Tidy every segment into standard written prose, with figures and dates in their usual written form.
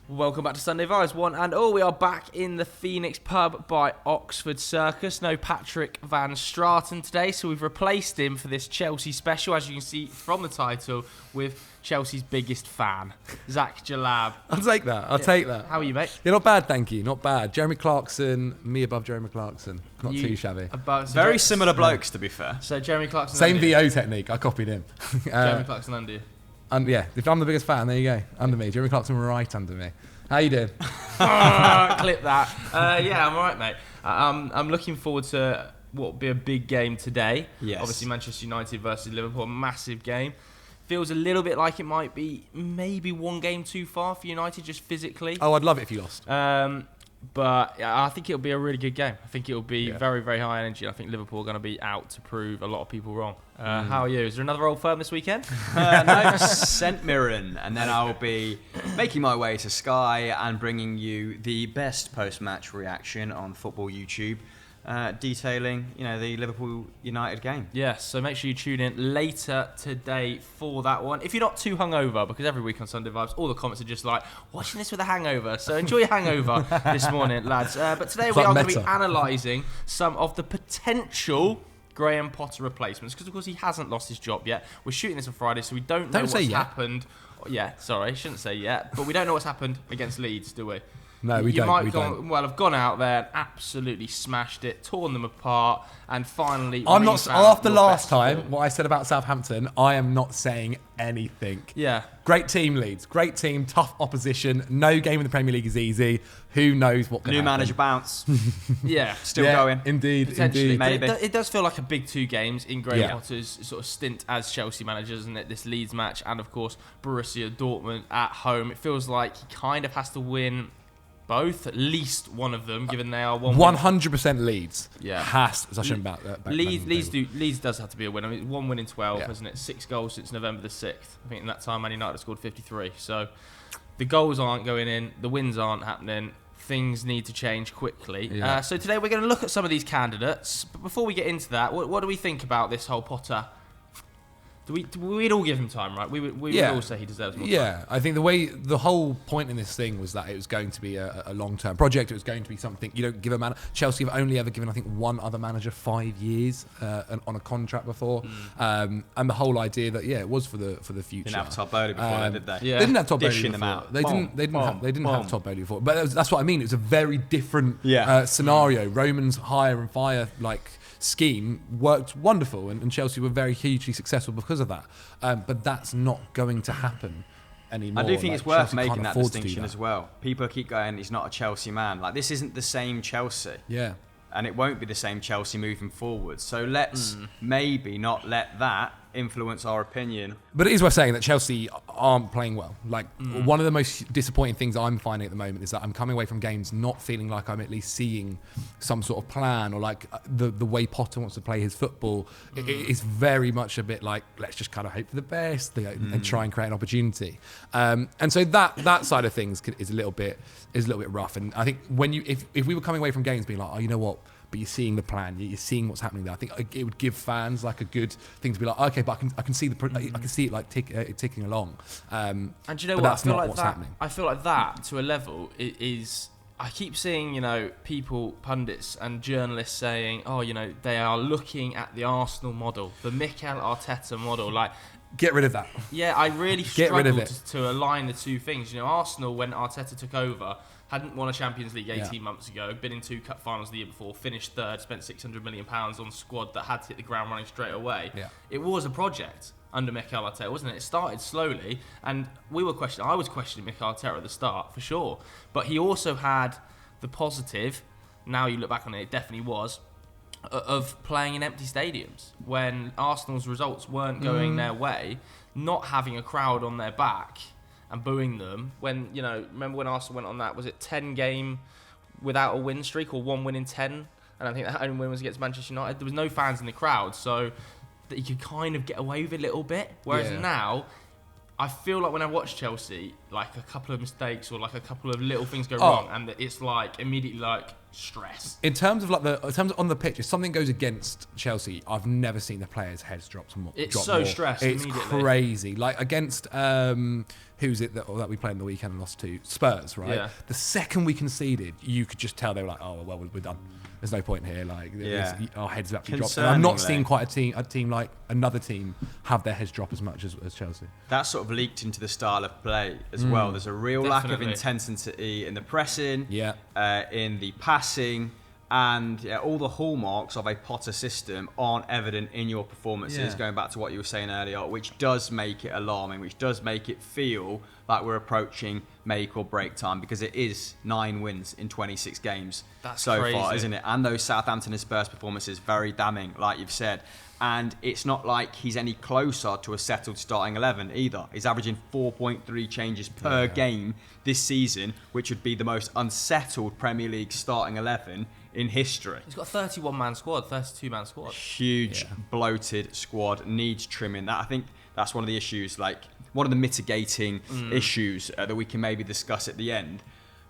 Welcome back to Sunday Vibes, one and all. We are back in the Phoenix pub by Oxford Circus. No Patrick Van Straten today, so we've replaced him for this Chelsea special, as you can see from the title, with Chelsea's biggest fan, Zach Jalab. I'll take that. How are you, mate? Yeah, not bad, thank you. Not bad. Jeremy Clarkson, me above Jeremy Clarkson. Not too shabby. Very similar blokes, to be fair. So Jeremy Clarkson. Same VO technique. I copied him. Jeremy Clarkson under you. Yeah, if I'm the biggest fan, there you go. Under me. Jeremy Clarkson right under me. How you doing? Clip that. Yeah, I'm all right, mate. I'm looking forward to what will be a big game today. Yes. Obviously, Manchester United versus Liverpool, a massive game. Feels a little bit like it might be maybe one game too far for United, just physically. Oh, I'd love it if you lost. But I think it'll be a really good game. I think it'll be very, very high energy. I think Liverpool are going to be out to prove a lot of people wrong. How are you? Is there another Old Firm this weekend? No, St Mirren, and then I'll be making my way to Sky and bringing you the best post-match reaction on Football YouTube, detailing the Liverpool United game. Yes, so make sure you tune in later today for that one. If you're not too hungover, because every week on Sunday Vibes, all the comments are just like, watching this with a hangover. So enjoy your hangover this morning, lads. But today we are going to be analysing some of the potential Graham Potter replacements, because of course he hasn't lost his job yet. We're shooting this on Friday, so we don't know what's happened. Yeah, sorry, shouldn't say yet. But we don't know what's happened against Leeds, do we? No, we don't. Have gone out there and absolutely smashed it, torn them apart, and finally. I'm not. After last time, what I said about Southampton, I am not saying anything. Yeah. Great team, Leeds. Great team, tough opposition. No game in the Premier League is easy. Who knows what can New happen? manager bounce. Yeah. Still going. Indeed. Potentially. Maybe. It does feel like a big two games in Graham Potter's sort of stint as Chelsea manager, isn't it? This Leeds match and, of course, Borussia Dortmund at home. It feels like he kind of has to win both, at least one of them, given they are 100% Leeds. Yeah, has. I shouldn't back Leeds does have to be a win. I mean, one win in 12, hasn't it? 6 goals since November the 6th. I think in that time, Man United have scored 53. So the goals aren't going in, the wins aren't happening. Things need to change quickly. Yeah. So today we're going to look at some of these candidates. But before we get into that, what do we think about this whole Potter? We'd all give him time, right? We would all say he deserves more time. Yeah, I think the whole point in this thing was that it was going to be a long-term project. It was going to be something you don't give a man. Chelsea have only ever given, I think, one other manager 5 years on a contract before, and the whole idea that it was for the future. Didn't have Todd Bowley before, did they? Yeah. They didn't have Todd Bowley before. Them out. They didn't have Todd Bowley before. But that's what I mean. It was a very different scenario. Roman's hire and fire scheme worked wonderful, and Chelsea were very hugely successful because of that. But that's not going to happen anymore. I do think it's worth Chelsea making that distinction as well. People keep going, he's not a Chelsea man. Like, this isn't the same Chelsea. Yeah. And it won't be the same Chelsea moving forward. So let's maybe not let that influence our opinion. But it is worth saying that Chelsea aren't playing well. One of the most disappointing things I'm finding at the moment is that I'm coming away from games not feeling like I'm at least seeing some sort of plan, or like the way Potter wants to play his football. It's very much a bit like, let's just kind of hope for the best and try and create an opportunity. And so that side of things is a little bit rough. And I think if we were coming away from games being like, oh, you know what, but you're seeing the plan, you're seeing what's happening there, I think it would give fans like a good thing to be like, okay, but I can see it like ticking along. And do you know what? That's not what's happening. I feel like that to a level is. I keep seeing, people, pundits and journalists saying, oh, they are looking at the Arsenal model, the Mikel Arteta model, like. Get rid of that. Yeah, I really struggled to align the two things. Arsenal, when Arteta took over, hadn't won a Champions League 18 months ago, been in 2 cup finals the year before, finished third, spent £600 million on a squad that had to hit the ground running straight away. Yeah. It was a project under Mikel Arteta, wasn't it? It started slowly, and I was questioning Mikel Arteta at the start, for sure. But he also had the positive, now you look back on it, it definitely was, of playing in empty stadiums. When Arsenal's results weren't going their way, not having a crowd on their back and booing them. When, remember when Arsenal went on that, was it 10 game without a win streak, or 1 win in 10? And I think that only win was against Manchester United. There was no fans in the crowd, so that you could kind of get away with it a little bit. Whereas now, I feel like when I watch Chelsea, like a couple of mistakes or like a couple of little things go wrong, and it's like immediately like stress. In terms of on the pitch, if something goes against Chelsea, I've never seen the players' heads drop more. It's so stressed. It's immediately. crazy. Like against who's it that we played in the weekend and lost to? Spurs, right? Yeah. The second we conceded, you could just tell they were like, oh well, we're done. There's no point here. Like, our heads have actually dropped. And I'm not seeing quite a team like another team have their heads drop as much as Chelsea. That sort of leaked into the style of play as well. There's a real lack of intensity in the pressing, in the passing, and all the hallmarks of a Potter system aren't evident in your performances, going back to what you were saying earlier, which does make it alarming, which does make it feel like we're approaching make or break time, because it is 9 wins in 26 games so far, isn't it? And those Southampton and Spurs performances, very damning, like you've said. And it's not like he's any closer to a settled starting 11 either. He's averaging 4.3 changes per game this season, which would be the most unsettled Premier League starting 11 in history. He's got a 31-man squad, 32-man squad. Huge, bloated squad, needs trimming. I think that's one of the issues, like one of the mitigating issues that we can maybe discuss at the end.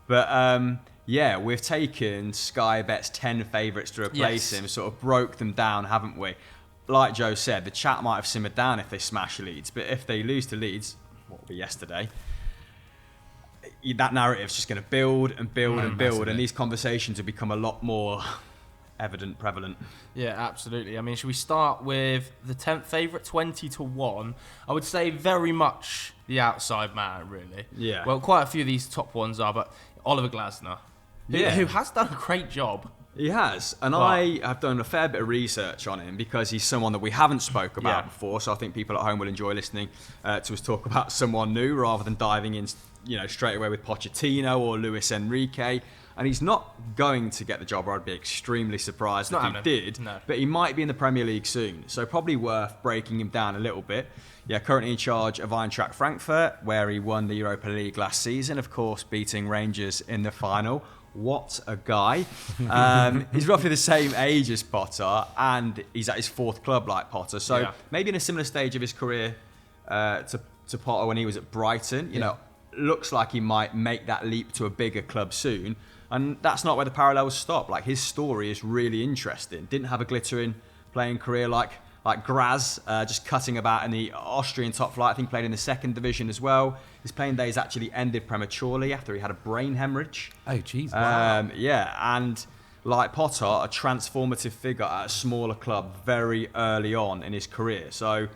But we've taken Sky Bet's 10 favourites to replace him, sort of broke them down, haven't we? Like Joe said, the chat might have simmered down if they smash Leeds, but if they lose to Leeds, what will be yesterday, that narrative's just going to build and build and build, and these conversations will become a lot more evident, prevalent. Yeah, absolutely. I mean, should we start with the 10th favourite, 20-1? I would say very much the outside man, really. Yeah. Well, quite a few of these top ones are, but Oliver Glasner, who has done a great job. He has, and I have done a fair bit of research on him because he's someone that we haven't spoke about before, so I think people at home will enjoy listening to us talk about someone new rather than diving in, straight away with Pochettino or Luis Enrique. And he's not going to get the job, or I'd be extremely surprised if he did. No. But he might be in the Premier League soon, so probably worth breaking him down a little bit. Yeah, currently in charge of Eintracht Frankfurt, where he won the Europa League last season, of course, beating Rangers in the final. What a guy. He's roughly the same age as Potter, and he's at his 4th club like Potter. So maybe in a similar stage of his career to Potter when he was at Brighton. Looks like he might make that leap to a bigger club soon. And that's not where the parallels stop. Like, his story is really interesting. Didn't have a glittering playing career like Graz, just cutting about in the Austrian top flight. I think played in the 2nd division as well. His playing days actually ended prematurely after he had a brain hemorrhage. Oh, jeez. Wow. And like Potter, a transformative figure at a smaller club very early on in his career. So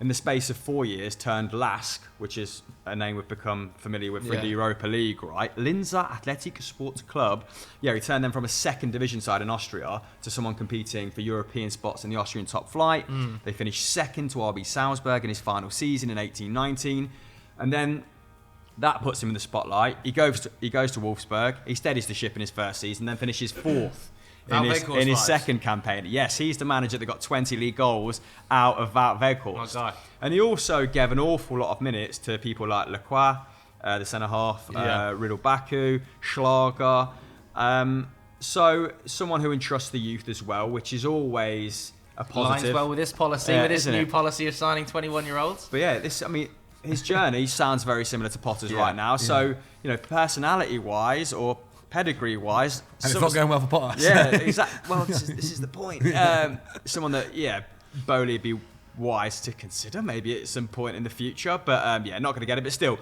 in the space of 4 years, turned LASK, which is a name we've become familiar with from the Europa League, right? Linzer Athletic Sports Club. Yeah, he turned them from a 2nd division side in Austria to someone competing for European spots in the Austrian top flight. They finished 2nd to RB Salzburg in his final season in 18-19. And then that puts him in the spotlight. He goes to Wolfsburg. He steadies the ship in his first season, then finishes 4th. In his 2nd campaign. Yes, he's the manager that got 20 league goals out of Wout Weghorst. And he also gave an awful lot of minutes to people like Lacroix, the centre-half, Riddle Baku, Schlager. So someone who entrusts the youth as well, which is always a positive. Lines well with this policy, with this new policy of signing 21-year-olds. But yeah, his journey sounds very similar to Potter's right now. So, personality-wise or pedigree-wise, and it's not going well for Potter. Yeah, exactly. Well, this is the point. Someone that, Bowley would be wise to consider maybe at some point in the future, but not going to get it. But still,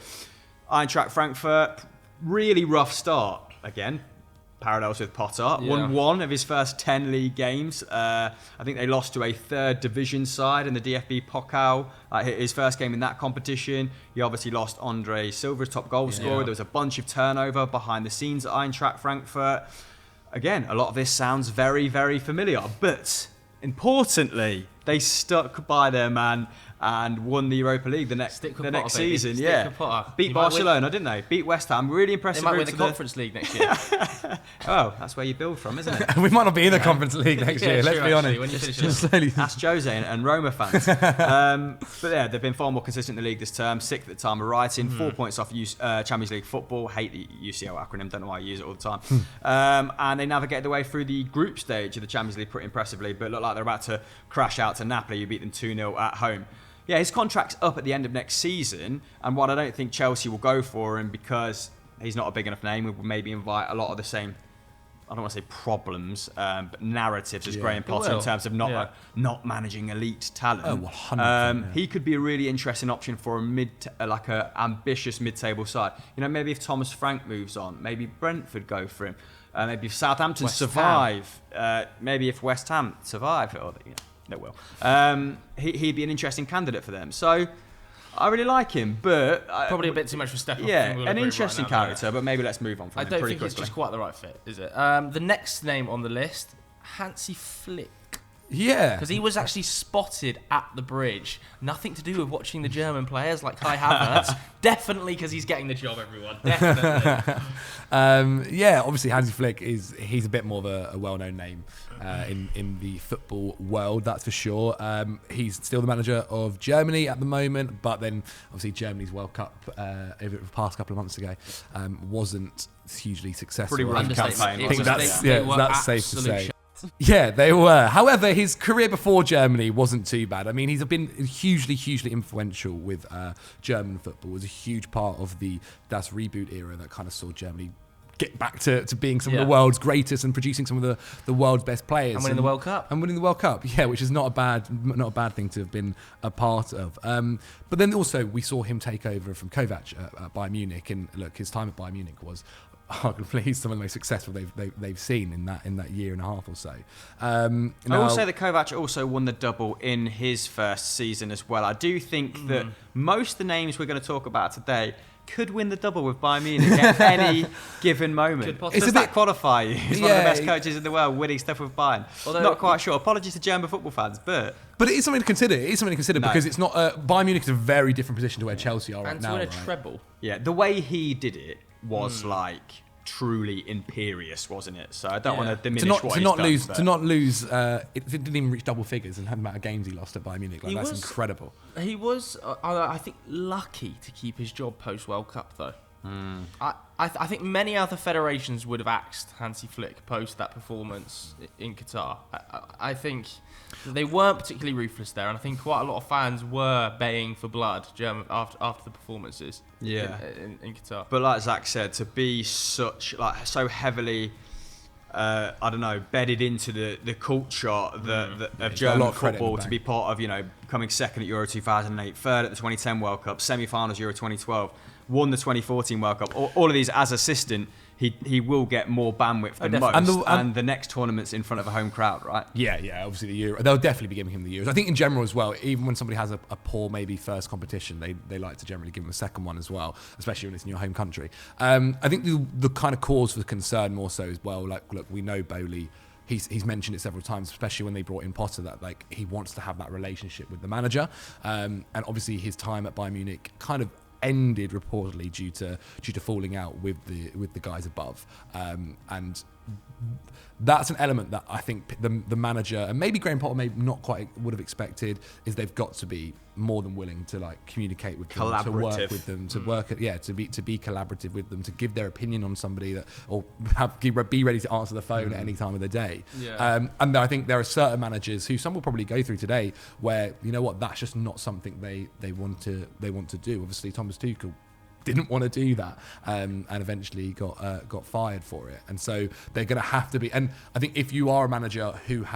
Eintracht Frankfurt, really rough start again. Parallels with Potter. Won 1 of his first 10 league games. I think they lost to a 3rd division side in the DFB Pokal. His first game in that competition. He obviously lost Andre Silva, top goal scorer. There was a bunch of turnover behind the scenes at Eintracht Frankfurt. Again, a lot of this sounds very, very familiar. But importantly, they stuck by their man and won the Europa League the next season. Beat Barcelona, didn't they? Beat West Ham. Really impressive. They might win the Conference League next year. Oh, that's where you build from, isn't it? We might not be in the Conference League next year. Let's be honest. When you finish Ask JayZ and Roma fans. But yeah, they've been far more consistent in the league this term. 6th at the time of writing. 4 points off Champions League football. Hate the UCL acronym. Don't know why I use it all the time. And they navigated their way through the group stage of the Champions League pretty impressively. But look like they're about to crash out to Napoli. You beat them 2-0 at home. Yeah, his contract's up at the end of next season, and while I don't think Chelsea will go for him because he's not a big enough name, we will maybe invite a lot of the same, I don't want to say problems, but narratives as Graham Potter in terms of not managing elite talent. Oh, 100%. He could be a really interesting option for a ambitious mid-table side. You know, maybe if Thomas Frank moves on, maybe Brentford go for him. Maybe if Southampton survive, maybe if West Ham survive, or they will. He'd be an interesting candidate for them. So I really like him, but probably a bit too much for Stefan. Yeah, an interesting character, but maybe let's move on from him pretty quickly. I don't think it's just quite the right fit, is it? The next name on the list, Hansi Flick. Yeah. Because he was actually spotted at the bridge. Nothing to do with watching the German players like Kai Havertz. Definitely because he's getting the job, everyone. Definitely. Obviously Hansi Flick he's a bit more of a well-known name in the football world, that's for sure. He's still the manager of Germany at the moment, but then obviously Germany's World Cup over the past couple of months ago wasn't hugely successful. Pretty rough campaign. I think that's safe to say. Yeah, they were. However, his career before Germany wasn't too bad. I mean, he's been hugely influential with German football. Was a huge part of the Das Reboot era that kind of saw Germany get back to being some of the world's greatest and producing some of the world's best players. And winning the World Cup. Yeah, which is not a bad thing to have been a part of. But then also we saw him take over from Kovac at Bayern Munich, and look, his time at Bayern Munich was arguably some of the most successful they've seen in that year and a half or so. I will say that Kovac also won the double in his first season as well. I do think that most of the names we're going to talk about today could win the double with Bayern Munich at any given moment. Does that qualify you? He's one of the best coaches in the world, winning stuff with Bayern. Although, not quite sure. Apologies to German football fans, but it is something to consider. Because it's not Bayern Munich is a very different position to where Chelsea are right now. And to win a treble. Yeah, the way he did it was truly imperious, wasn't it? So I don't want to diminish what he's done. To not lose, it didn't even reach double figures, and the amount of games he lost at Bayern Munich, that's incredible. He was, I think, lucky to keep his job post World Cup, though. I think many other federations would have axed Hansi Flick post that performance in Qatar. I think they weren't particularly ruthless there, and I think quite a lot of fans were baying for blood after the performances in Qatar. But like Zach said, to be so heavily bedded into the culture of German football, to be part of, coming second at Euro 2008, third at the 2010 World Cup, semi-finals Euro 2012, won the 2014 World Cup. All of these as assistant, he will get more bandwidth than most, and the next tournament's in front of a home crowd, right? Yeah, obviously the Euro. They'll definitely be giving him the Euros. I think in general as well, even when somebody has a poor maybe first competition, they like to generally give them a second one as well, especially when it's in your home country. I think the kind of cause for concern more so as well, like, look, we know Bowley, he's mentioned it several times, especially when they brought in Potter, that like he wants to have that relationship with the manager, and obviously his time at Bayern Munich kind of ended reportedly due to falling out with the guys above, and that's an element that I think the manager, and maybe Graham Potter maybe not quite would have expected, is they've got to be more than willing to like communicate with them, to work with them, to be collaborative with them, to give their opinion on somebody that, or be ready to answer the phone at any time of the day. And I think there are certain managers who some will probably go through today where, you know what, that's just not something they want to do. Obviously Thomas Tuchel didn't want to do that, and eventually got fired for it. And so they're going to have to be. And I think if you are a manager who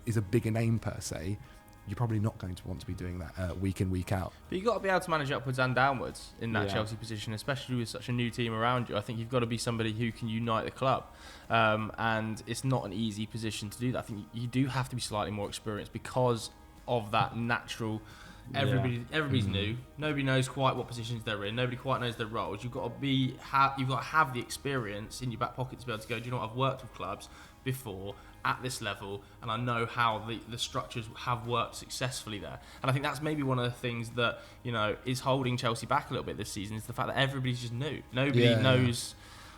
is a bigger name per se, you're probably not going to want to be doing that week in, week out. But you've got to be able to manage upwards and downwards in that Chelsea position, especially with such a new team around you. I think you've got to be somebody who can unite the club, and it's not an easy position to do that. I think you do have to be slightly more experienced because of that natural. Everybody's new. Nobody knows quite what positions they're in. Nobody quite knows their roles. You've got to have the experience in your back pocket to be able to go, do you know what, I've worked with clubs before at this level, and I know how the structures have worked successfully there. And I think that's maybe one of the things that is holding Chelsea back a little bit this season, is the fact that everybody's just new. Nobody knows.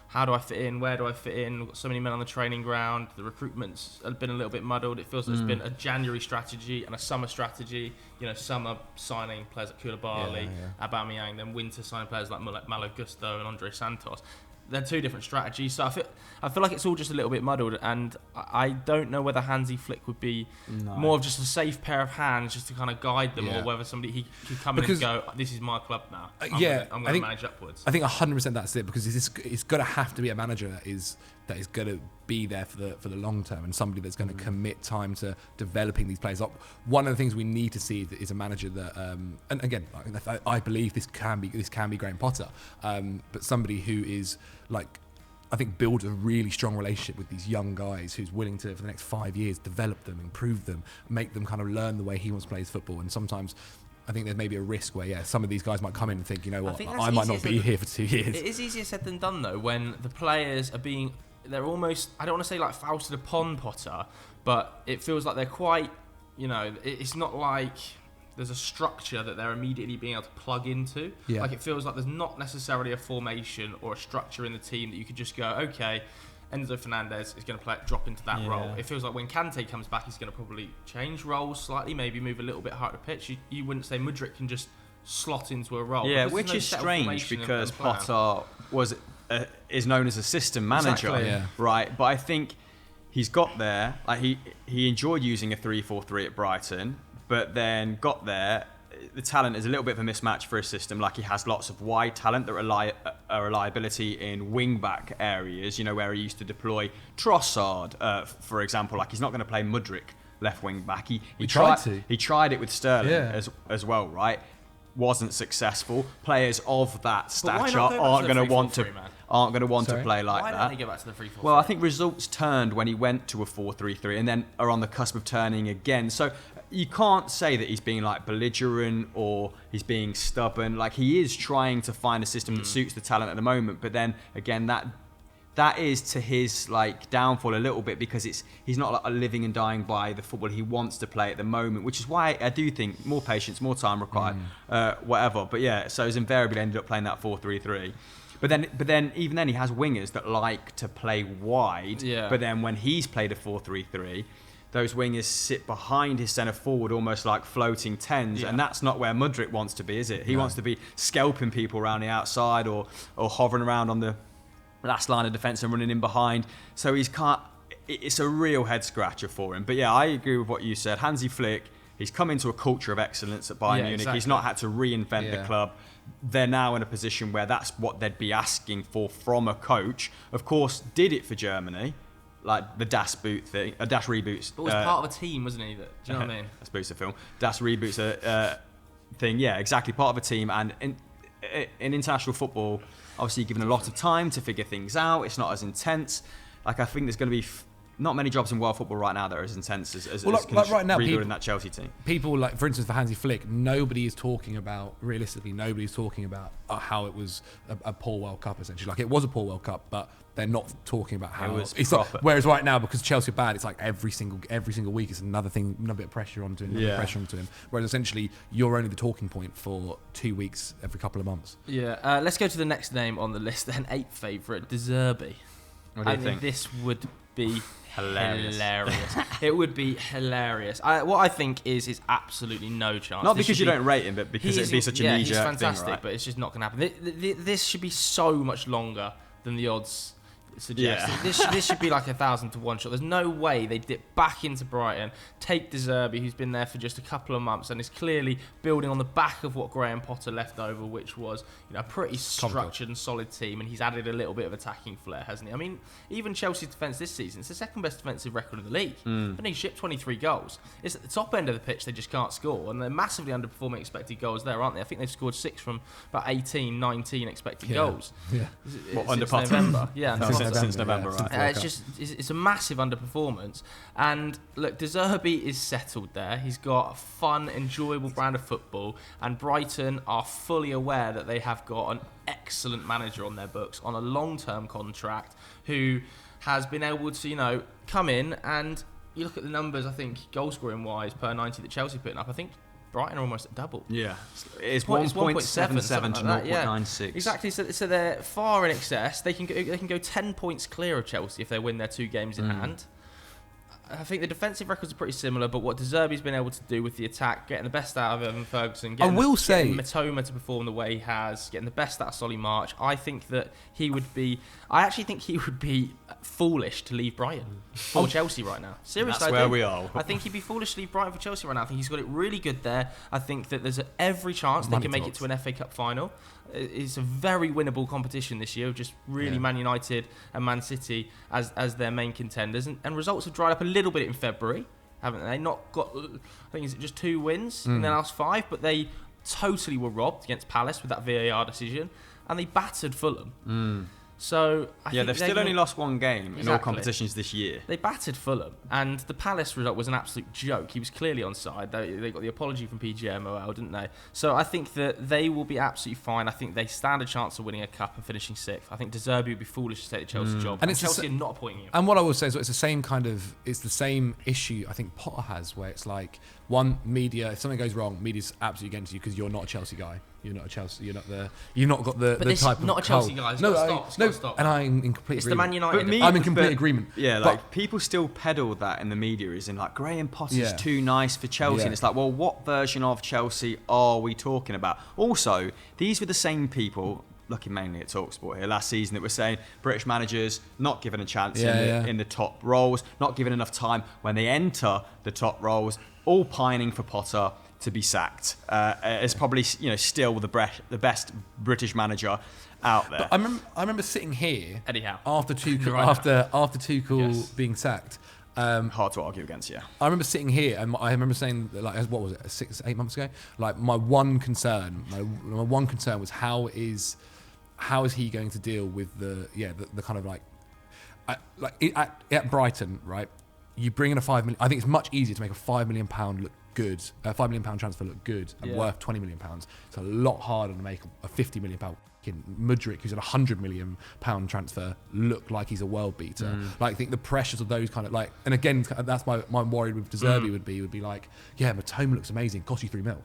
How do I fit in? Where do I fit in? We've got so many men on the training ground. The recruitment's been a little bit muddled. It feels like it's been a January strategy and a summer strategy. Summer signing players like Koulibaly, Aubameyang, then winter signing players like Malo Gusto and Andre Santos. they're two different strategies. So I feel like it's all just a little bit muddled, and I don't know whether Hansi Flick would be more of just a safe pair of hands just to kind of guide them, or whether he could come in and go, this is my club now. I'm going to manage upwards. I think 100% that's it, because it's got to have to be a manager that is going to be there for the long term, and somebody that's going to commit time to developing these players up. One of the things we need to see is a manager that, and again, I believe this can be Graham Potter, but somebody who is like, I think, builds a really strong relationship with these young guys, who's willing to, for the next 5 years, develop them, improve them, make them kind of learn the way he wants to play his football. And sometimes I think there's maybe a risk where, some of these guys might come in and think, you know what, I might not be here for 2 years. It is easier said than done, though, when the players are they're almost, I don't want to say like fousted upon Potter, but it feels like they're quite, it's not like there's a structure that they're immediately being able to plug into. Yeah. Like, it feels like there's not necessarily a formation or a structure in the team that you could just go, okay, Enzo Fernandez is going to drop into that role. It feels like when Kante comes back, he's going to probably change roles slightly, maybe move a little bit higher to pitch. You wouldn't say Mudryk can just slot into a role. Yeah, which is strange because Potter is known as a system manager, right? But I think he's got there. Like he enjoyed using a 3-4-3 at Brighton, but then got there. The talent is a little bit of a mismatch for his system. Like, he has lots of wide talent that a reliability in wing-back areas, where he used to deploy Trossard, for example. Like, he's not going to play Mudryk left wing-back. He tried it with Sterling as well, right? Wasn't successful. Players of that stature aren't going to want to play like that. Why don't they go back to the 3-4-3? Well, I think results turned when he went to a 4-3-3 and then are on the cusp of turning again. So you can't say that he's being like belligerent or he's being stubborn. Like, he is trying to find a system that suits the talent at the moment. But then again, that is to his like downfall a little bit, because he's not like living and dying by the football he wants to play at the moment, which is why I do think more patience, more time required, whatever. But yeah, so he's invariably ended up playing that 4-3-3. But then even then he has wingers that like to play wide. Yeah. But then when he's played a 4-3-3, those wingers sit behind his centre forward almost like floating tens, and that's not where Mudryk wants to be, is it? He wants to be scalping people around the outside or hovering around on the last line of defence and running in behind. So it's a real head scratcher for him. But yeah, I agree with what you said. Hansi Flick, he's come into a culture of excellence at Bayern Munich. Exactly. He's not had to reinvent the club. They're now in a position where that's what they'd be asking for from a coach. Of course, did it for Germany, like the Das Boot thing, Das Reboots. But was part of a team, wasn't he? Do you know what I mean? Das Boot's a film. Das Reboots thing, yeah, exactly. Part of a team. And in international football, obviously, given a lot of time to figure things out. It's not as intense. Like, I think there's going to be not many jobs in world football right now that are as intense as right now, rebuilding that Chelsea team. People, like, for instance, for Hansi Flick, nobody's talking about how it was a poor World Cup, essentially. Like, it was a poor World Cup, but they're not talking about how it's not. Whereas right now, because Chelsea are bad, it's like every single week it's another thing, another bit of pressure onto him, pressure onto him. Whereas essentially, you're only the talking point for 2 weeks every couple of months. Yeah. Let's go to the next name on the list. Then, 8th favourite, De Zerbi. What do you think? This would be hilarious. It would be hilarious. What I think is absolutely no chance. Not because you don't rate him, but because it'd be such a knee-jerk he's fantastic, thing, right? But it's just not going to happen. This should be so much longer than the odds suggest. This should be like 1,000 to 1 shot. There's no way they dip back into Brighton, take De Zerbi, who's been there for just a couple of months and is clearly building on the back of what Graham Potter left over, which was a pretty structured and solid team, and he's added a little bit of attacking flair, hasn't he? I mean, even Chelsea's defence this season, it's the second best defensive record in the league. And he shipped 23 goals. It's at the top end of the pitch, they just can't score, and they're massively underperforming expected goals there, aren't they? I think they've scored 6 from about 18, 19 expected goals. Yeah. Under Potter? November. Yeah, since November, right? It's a massive underperformance. And look, De Zerbi is settled there. He's got a fun, enjoyable brand of football, and Brighton are fully aware that they have got an excellent manager on their books on a long-term contract who has been able to, come in, and you look at the numbers, I think, goal-scoring wise per 90 that Chelsea putting up, I think Brighton are almost at double. Yeah. It's 1.77 to 0.96. Exactly. So they're far in excess. They can go 10 points clear of Chelsea if they win their 2 games in hand. I think the defensive records are pretty similar, but what De Zerbi's been able to do with the attack, getting the best out of Evan Ferguson, getting Matoma to perform the way he has, getting the best out of Solly March, I think that I actually think he would be foolish to leave Brighton for Chelsea right now. Seriously, that's where we are. I think he'd be foolish to leave Brighton for Chelsea right now. I think he's got it really good there. I think that there's every chance they can make it to an FA Cup final. It's a very winnable competition this year, just really Man United and Man City as their main contenders. And results have dried up a little bit in February, haven't they? Not got, I think, is it just 2 wins in their last 5? But they totally were robbed against Palace with that VAR decision, and they battered Fulham. So I think they've still only lost 1 game in all competitions this year. They battered Fulham, and the Palace result was an absolute joke. He was clearly onside. They got the apology from PGMOL, didn't they? So I think that they will be absolutely fine. I think they stand a chance of winning a cup and finishing 6th. I think De Zerbi would be foolish to take the Chelsea job, and Chelsea are not appointing him. And what I will say is, it's the same issue I think Potter has, where it's like, one, media, if something goes wrong, media's absolutely against you because you're not a Chelsea guy. You're not a Chelsea. You've not got the type of. Not a Chelsea guy. Stop. And I'm in complete agreement. It's the Man United. I'm in complete agreement. Yeah, like people still peddle that in the media, as in like Graham Potter's too nice for Chelsea, and it's like, well, what version of Chelsea are we talking about? Also, these were the same people, looking mainly at TalkSport here, last season that were saying British managers not given a chance in the top roles, not given enough time when they enter the top roles, all pining for Potter to be sacked. Is probably still the best British manager out there. But I remember sitting here anyhow after Tuchel being sacked. Hard to argue against, yeah. I remember sitting here and I remember saying, like, what was it, 6-8 months ago? Like, my one concern was how is he going to deal with the kind of at Brighton, right? You bring in a £5 million. I think it's much easier to make a £5 million look good, a £5 million transfer look good and worth £20 million. It's a lot harder to make a £50 million Mudryk, who's a £100 million transfer, look like he's a world beater. Like, I think the pressures of those kind of and again, that's my worry with De Zerbi would be like, Matoma looks amazing, cost you £3 million.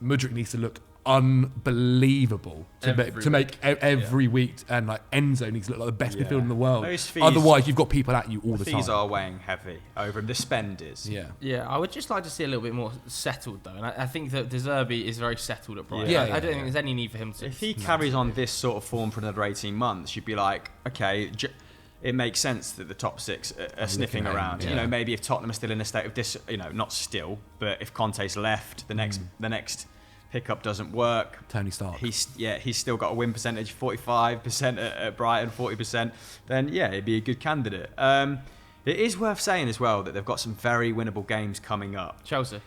Mudryk needs to look unbelievable to make every week, and like Enzo needs to look like the best midfielder in the world. Otherwise, you've got people at you all the time. Fees are weighing heavy over him. The spend is. Yeah. I would just like to see a little bit more settled though, and I think that De Zerbi is very settled at Brighton. I don't think there's any need for him to. If he carries on this sort of form for another 18 months, you'd be like, okay. It makes sense that the top 6 are sniffing around. Maybe if Tottenham are still in a state of not still, but if Conte's left, the next pickup doesn't work. Tony Stark. He's still got a win percentage, 45% at Brighton, 40%. Then it'd be a good candidate. It is worth saying as well that they've got some very winnable games coming up. Chelsea.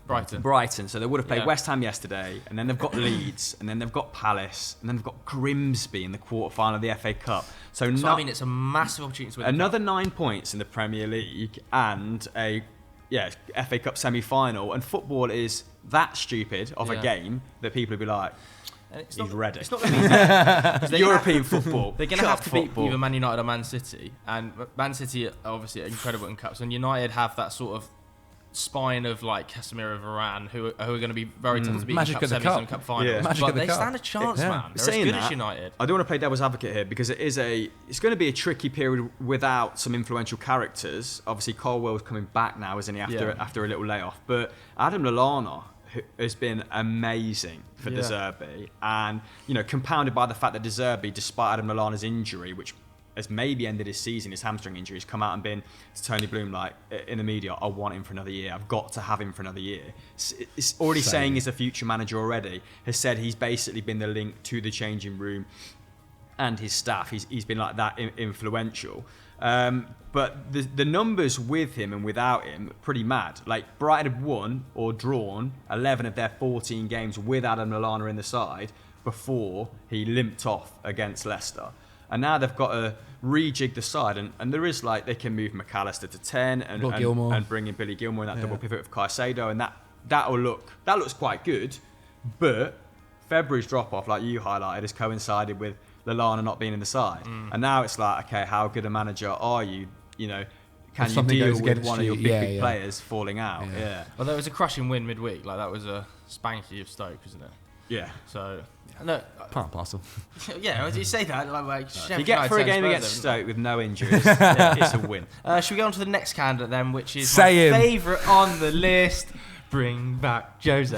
Brighton. So they would have played West Ham yesterday, and then they've got Leeds, and then they've got Palace, and then they've got Grimsby in the quarterfinal of the FA Cup. So I mean, it's a massive opportunity to win another 9 points in the Premier League and a FA Cup semi-final, and football is that stupid of a game that people will be like, he's ready. It's not going to be European football. They're going to have to beat either Man United or Man City, and Man City are obviously incredible in cups, and United have that sort of spine of like Casemiro, Varane, who are going to be very tough to beat in cup semis and cup finals. But they stand a chance, man. They're as good as United. I don't want to play devil's advocate here because it's going to be a tricky period without some influential characters. Obviously, Colwell's coming back now, isn't he? After a little layoff, but Adam Lallana has been amazing for De Zerbi, and compounded by the fact that De Zerbi, despite Adam Lallana's injury, which has maybe ended his season, his hamstring injury, has come out and been to Tony Bloom like in the media, I want him for another year. I've got to have him for another year. It's already saying he's a future manager already. Has said he's basically been the link to the changing room and his staff. He's been like that influential. But the numbers with him and without him are pretty mad. Like, Brighton have won or drawn 11 of their 14 games with Adam Lallana in the side before he limped off against Leicester. And now they've got to rejig the side, and there is they can move McAllister to 10 and bring in Billy Gilmore in that double pivot with Caicedo, and that looks quite good. But February's drop off, like you highlighted, has coincided with Lallana not being in the side, and now it's like, okay, how good a manager are you? Can you deal with one of your big players falling out? Yeah. Well, there was a crushing win midweek. Like, that was a spanky of Stoke, isn't it? Yeah. So, no. Part and parcel. Yeah, as you say that, if you get through a game against Stoke with no injuries, it's a win. Should we go on to the next candidate then, which is Say my him. favourite on the list? Bring back JayZ.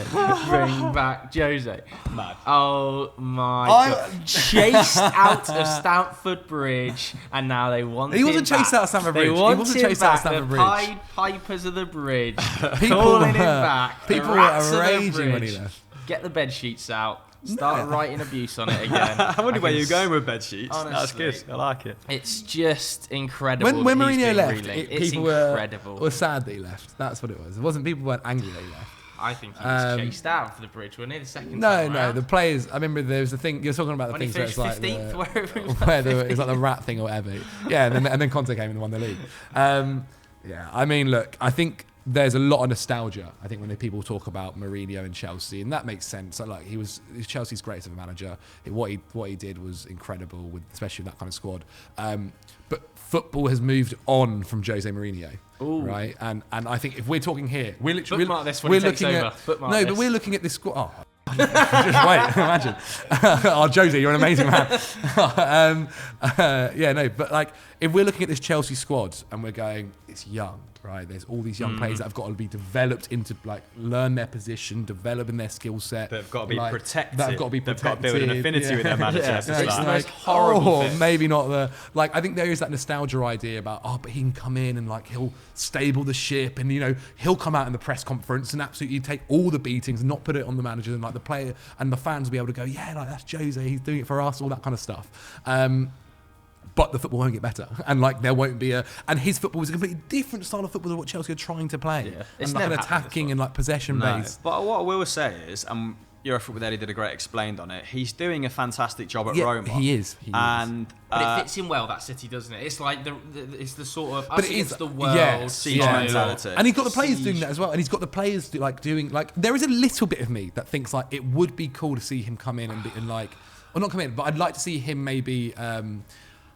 Bring back JayZ. Mad. Oh my God. Chased out of Stamford Bridge, and now they want He wasn't him chased back. out of Stamford They Bridge. He want wasn't him chased out of back. Stamford The Bridge. Pied Pipers of the bridge. People Calling him were- back. people The were rats of the raging when he bridge. left. Get the bed sheets out. Start writing abuse on it again. I wonder where can you're going with bed sheets. That's honestly, good. I like it. It's just incredible. When that he's Mourinho being left, relinked. people It's incredible. were sad that he left. That's what it was. It wasn't people weren't angry that he left. I think he was chased out for the bridge, wasn't he? The second No, time no, around? the players. I remember there was the thing you're talking about. The When he things where finished it's 15th, like wherever he was where it was like the rat thing or whatever. Yeah, and then Conte came and won the league. Yeah, I mean, look, I think there's a lot of nostalgia. I think when people talk about Mourinho and Chelsea, and that makes sense. So, like, he was Chelsea's greatest of a manager. What he did was incredible, with especially with that kind of squad. But football has moved on from Jose Mourinho. Ooh. Right, and I think if we're talking here, we're literally Bookmark this when he takes over. Bookmark no, this. but we're looking at this squad. Oh, just wait, imagine. Oh, Jose, you're an amazing man. Yeah, no, but like if we're looking at this Chelsea squad and we're going, it's young, right? There's all these young players that have got to be developed into like learn their position, develop in their skill set. They've got to be protected. They've got to be protected. They've got to build an affinity with their manager. Yeah. It's It's like- the most horrible fit. maybe not the like. I think there is that nostalgia idea about but he can come in and like he'll stable the ship and he'll come out in the press conference and absolutely take all the beatings and not put it on the manager and like the player and the fans will be able to go like that's Jose, he's doing it for us, all that kind of stuff. But the football won't get better, and like there won't be and his football is a completely different style of football than what Chelsea are trying to play. Yeah. And It's like an never happened attacking before. and like possession based. But what I will say is, Eurofoot with Eddie did a great explained on it. He's doing a fantastic job at Yeah, Roma. he is. And But it fits in well, that City, doesn't it? It's like it's the sort of us But it against is the world. yeah, siege yeah. mentality. And he's got the players Siege. doing that as well. And he's got the players doing like there is a little bit of me that thinks like it would be cool to see him come in and like, or not come in, but I'd like to see him maybe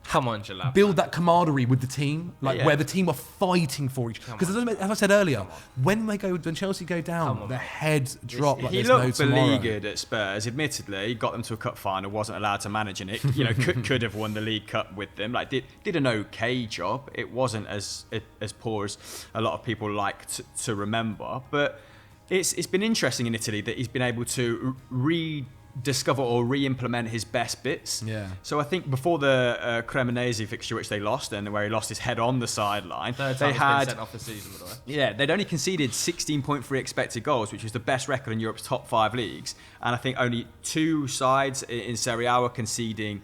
Come on, Jalab. build that camaraderie with the team, like Yeah. where the team are fighting for each. Because as I said earlier, when Chelsea go down, the heads drop. Like he there's no looked tomorrow. beleaguered at Spurs. Admittedly, he got them to a cup final, wasn't allowed to manage in it. Could have won the League Cup with them. Like did an okay job. It wasn't as poor as a lot of people like to remember. But it's been interesting in Italy that he's been able to rediscover or re-implement his best bits. Yeah. So I think before the Cremonese fixture, which they lost, and where he lost his head on the sideline, Third they time he's had been sent off the season, by the way. yeah, they'd only conceded 16.3 expected goals, which was the best record in Europe's top 5 leagues. And I think only 2 sides in Serie A were conceding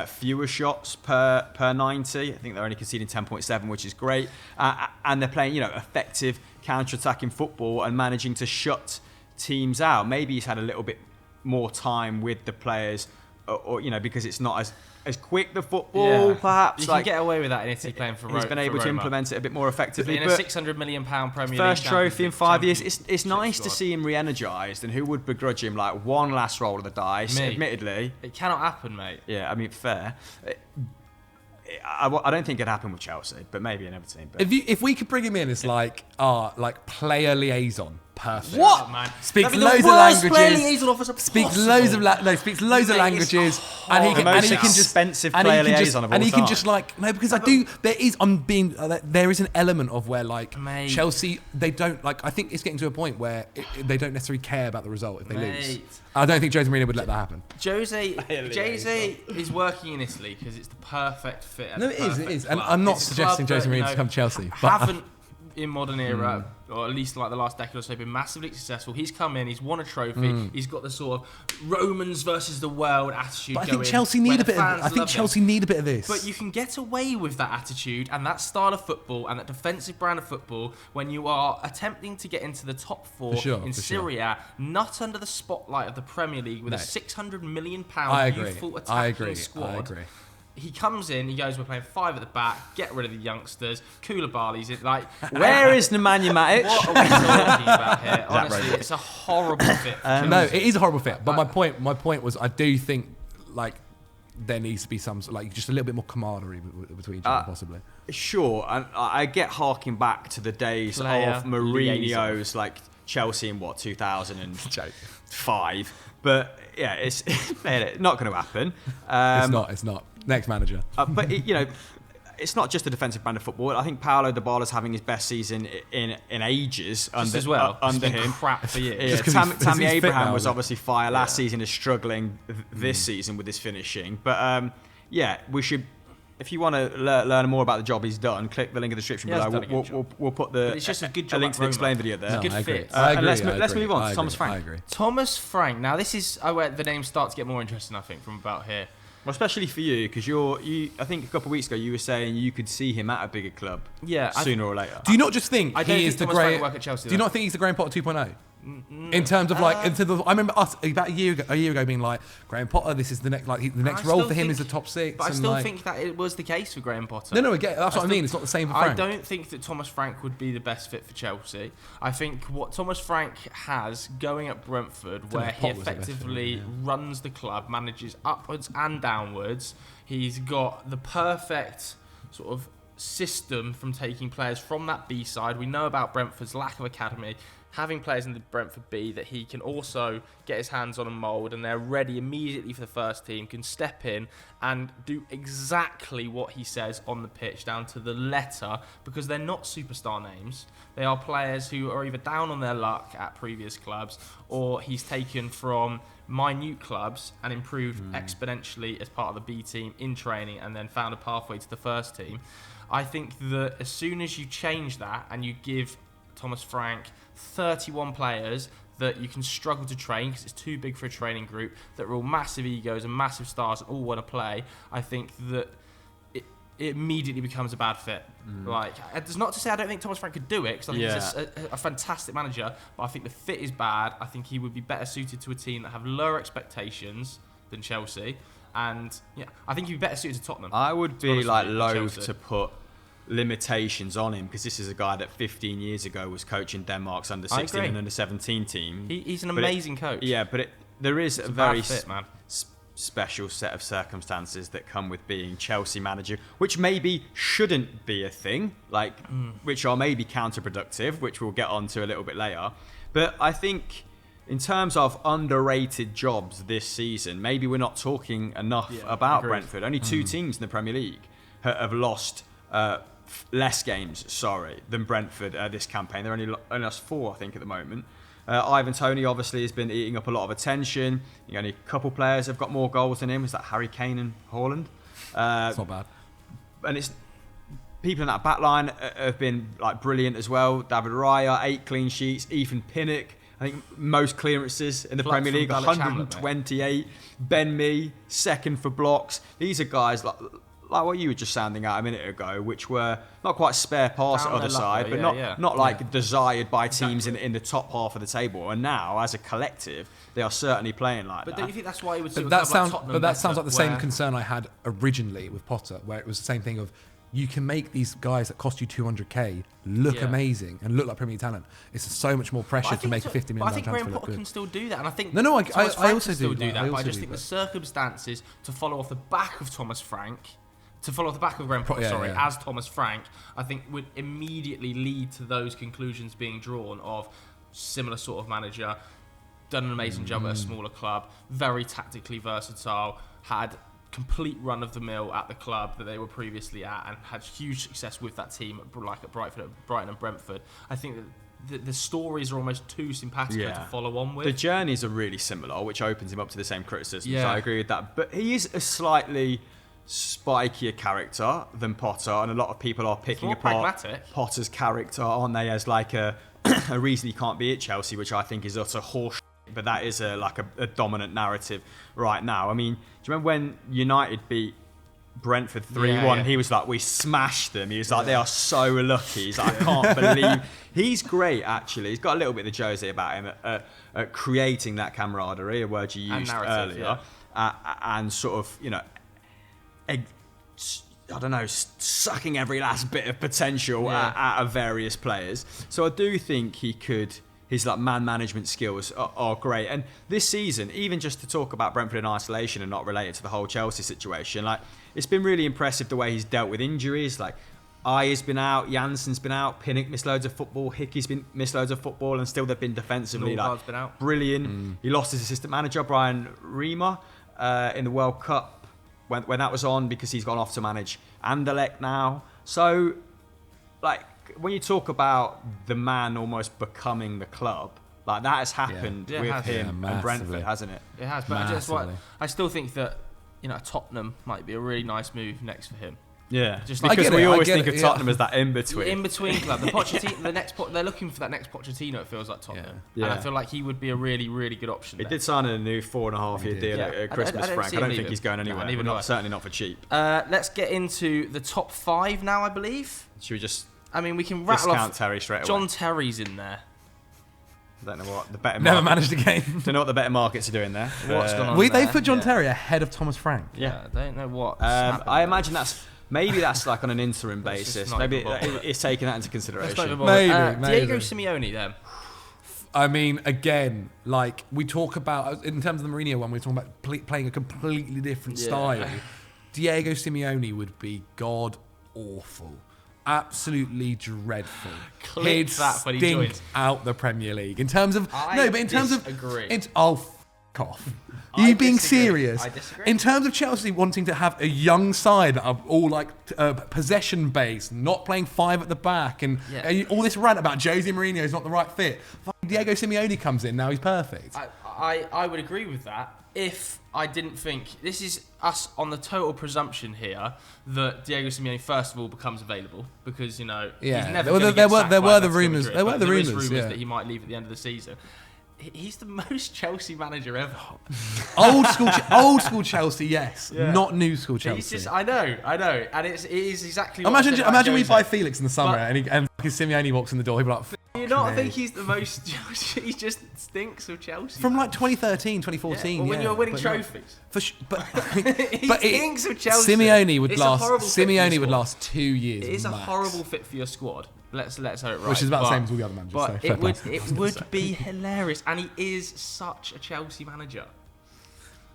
fewer shots per 90. I think they're only conceding 10.7, which is great. And they're playing, effective counter-attacking football and managing to shut teams out. Maybe he's had a little bit more time with the players, or because it's not as quick, the football, perhaps. You can get away with that in Italy playing for Roma. He's been able to implement it a bit more effectively. In a but £600 million Premier League first trophy in 5 years. It's Championship nice to squad. see him re-energised, and who would begrudge him like one last roll of the dice? Me. Admittedly, It cannot happen, mate. yeah. I mean, fair. I don't think it'd happen with Chelsea, but maybe another team. But If we could bring him in as like player liaison, perfect. What, man? Speaks That'd be the loads of worst player languages. liaison officer Speaks possible. loads of speaks loads of Mate, languages, it's and he can The and most he can just expensive and he player can just liaison of all and he can time. just like no because there is an element of where like Mate. Chelsea they don't like I think it's getting to a point where they don't necessarily care about the result if they lose. Mate. I don't think Jose Mourinho would let that happen. JayZ is working in Italy because it's the perfect fit. and No, the it is, perfect it is. And club. I'm not It's a suggesting club Jose that, Mourinho to come to Chelsea, but- haven't in modern era, or at least like the last decade or so, been massively successful. He's come in, he's won a trophy, he's got the sort of Romans versus the world attitude. But I think going, Chelsea where need the a bit of. fans I think love him. Chelsea need a bit of this. But you can get away with that attitude and that style of football and that defensive brand of football when you are attempting to get into the top 4 in Serie A, not under the spotlight of the Premier League with a £600 million youthful attacking squad. I agree. He comes in, he goes, we're playing 5 at the back, get rid of the youngsters, Koulibaly's in, like... where is Nemanja Matic? What are we talking about here? Honestly, it's a horrible fit for Chelsea. No, it is a horrible fit. But my point was, I do think like there needs to be some like just a little bit more camaraderie between each other, possibly. Sure, and I get harking back to the days Player of Mourinho's like Chelsea in 2005. But yeah, it's not going to happen. It's not. Next manager. But it's not just a defensive brand of football. I think Paulo Dybala's having his best season in ages under him. Crap for years. Yeah, Tammy Abraham was obviously fire last season. Is struggling this season with his finishing. But we should. If you want to learn more about the job he's done, click the link in the description below. We'll put it's just a good job a link to the explain video there. It's a good fit. Let's move on to Thomas Frank. I agree. Thomas Frank. Now this is where the names start to get more interesting. I think from about here. Well, especially for you, because I think a couple of weeks ago you were saying you could see him at a bigger club. Sooner or later. Do you not just think he is the great? Work at Chelsea, do you not think he's the Graham Potter 2.0? In terms of I remember us about a year ago being like, Graham Potter, this is the next role for him is the top 6. But I still think that it was the case for Graham Potter. No, again, that's what I mean. It's not the same for Frank. I don't think that Thomas Frank would be the best fit for Chelsea. I think what Thomas Frank has going at Brentford, where he effectively runs the club, manages upwards and downwards. He's got the perfect sort of system from taking players from that B side. We know about Brentford's lack of academy. Having players in the Brentford B that he can also get his hands on and mould, and they're ready immediately for the first team, can step in and do exactly what he says on the pitch, down to the letter, because they're not superstar names. They are players who are either down on their luck at previous clubs, or he's taken from minute clubs and improved exponentially as part of the B team in training, and then found a pathway to the first team. I think that as soon as you change that and you give Thomas Frank 31 players that you can struggle to train because it's too big for a training group, that are all massive egos and massive stars and all want to play, I think that it immediately becomes a bad fit. Like, it's not to say I don't think Thomas Frank could do it, because I think he's a fantastic manager, but I think the fit is bad. I think he would be better suited to a team that have lower expectations than Chelsea, and I think he'd be better suited to Tottenham. I would be loath to put limitations on him, because this is a guy that 15 years ago was coaching Denmark's under 16 and under 17 team. He's an amazing coach. Yeah, but there is a very fit, man. Special set of circumstances that come with being Chelsea manager, which maybe shouldn't be a thing, which are maybe counterproductive, which we'll get onto a little bit later. But I think in terms of underrated jobs this season, maybe we're not talking enough about Brentford. Only 2 teams in the Premier League have lost less games, than Brentford this campaign. They're only lost 4, I think, at the moment. Ivan Toney obviously has been eating up a lot of attention. Only a couple players have got more goals than him. Is that Harry Kane and Haaland? It's not bad. And it's people in that back line have been brilliant as well. David Raya, 8 clean sheets. Ethan Pinnock, I think most clearances in the Premier League, 128. Ben Mee, 2nd for blocks. These are guys like what you were just sounding out a minute ago, which were not quite spare parts at other side, but not desired by teams in the top half of the table. And now, as a collective, they are certainly playing like that. But don't you think that's why he would? That sounds like the same concern I had originally with Potter, where it was the same thing of, you can make these guys that cost you 200k look amazing and look like Premier League talent. It's so much more pressure to make a 50 million transfer look good. I think Graham Potter can still do that, and I think I also do that. But I just think the circumstances to follow off the back of Thomas Frank. To follow off the back of Graham Potter, as Thomas Frank, I think would immediately lead to those conclusions being drawn of similar sort of manager, done an amazing job at a smaller club, very tactically versatile, had complete run of the mill at the club that they were previously at, and had huge success with that team, like at Brighton and Brentford. I think that the stories are almost too simpatico to follow on with. The journeys are really similar, which opens him up to the same criticisms. I agree with that. But he is a slightly spikier character than Potter, and a lot of people are picking apart Potter's character, aren't they, as a reason he can't be at Chelsea, which I think is utter horseshit. But that is a dominant narrative right now. I mean, do you remember when United beat Brentford 3-1? He was like, we smashed them. He was like, they are so lucky. He's like, I can't believe. He's great, actually. He's got a little bit of JayZ about him at creating that camaraderie, a word you used earlier, and sort of, I don't know, sucking every last bit of potential out of various players. So I do think his man management skills are great. And this season, even just to talk about Brentford in isolation and not related to the whole Chelsea situation, it's been really impressive the way he's dealt with injuries. Aya's been out, Jansen's been out, Pinnock missed loads of football, Hickey's been missed loads of football, and still they've been defensively been out. Brilliant. He lost his assistant manager, Brian Riemer, in the World Cup when that was on, because he's gone off to manage Anderlecht now. So, like, when you talk about the man almost becoming the club, like that has happened with him and Brentford, hasn't it? It has, but I still think that Tottenham might be a really nice move next for him. Yeah, just because we always think of Tottenham as that in-between. The in-between club. The Pochettino, they're looking for that next Pochettino, it feels like Tottenham. Yeah. And I feel like he would be a really, really good option. He did sign a new 4.5-year deal at Christmas, Frank. I don't think he's going anywhere. Certainly not for cheap. Let's get into the top 5 now, I believe. Should we just we can rattle off Terry straight away? John Terry's in there. I don't know what the better never managed a game. Don't know what the better markets are doing there. What's going on there? They put John Terry ahead of Thomas Frank. Yeah, I don't know what. I imagine maybe that's like on an interim basis. Maybe it's taking that into consideration. Maybe. Diego Simeone then. I mean, again, like we talk about in terms of the Mourinho one, we're talking about playing a completely different style. Diego Simeone would be god awful. Absolutely dreadful. He'd that when he joins out the Premier League in terms of disagree. Off. Are you being serious? I disagree. In terms of Chelsea wanting to have a young side that are all like possession based, not playing 5 at the back, and all this rant about JayZ Mourinho is not the right fit. Diego Simeone comes in now; he's perfect. I would agree with that if I didn't think this is us on the total presumption here that Diego Simeone first of all becomes available, because he's never there were the rumours that he might leave at the end of the season. He's the most Chelsea manager ever. Old school Chelsea, yes. Not new school Chelsea. He's just, I know, and it is exactly. Imagine we buy Felix in the summer and Simeone walks in the door. He'll be like, do you not think he's the most Chelsea? He just stinks of Chelsea. From like 2013, 2014. When you're winning trophies. But he stinks of Chelsea. Simeone would last 2 years. It is max. A horrible fit for your squad. Let's hope it right. Which is about the same as all the other managers. But it would be hilarious, and he is such a Chelsea manager.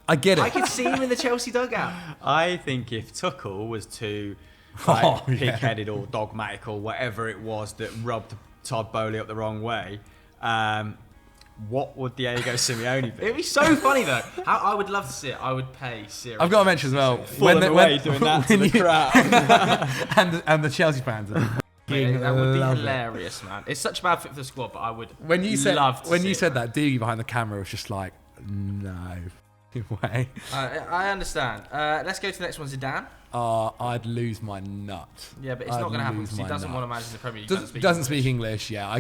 I get it. I could see him in the Chelsea dugout. I think if Tuchel was too pig-headed or dogmatic or whatever it was that rubbed Todd Bowley up the wrong way, what would Diego Simeone be? It'd be so funny though. I would love to see it. I would pay serious. I've got to mention as well when doing that to the crowd and the Chelsea fans. That would be hilarious, man. It's such a bad fit for the squad, but I would you said that, Doogie behind the camera was just like, no way. I understand. Let's go to the next one, Zidane. I'd lose my nut. Yeah, but it's not going to happen because he doesn't want to manage the Premier League. Doesn't speak English. Yeah,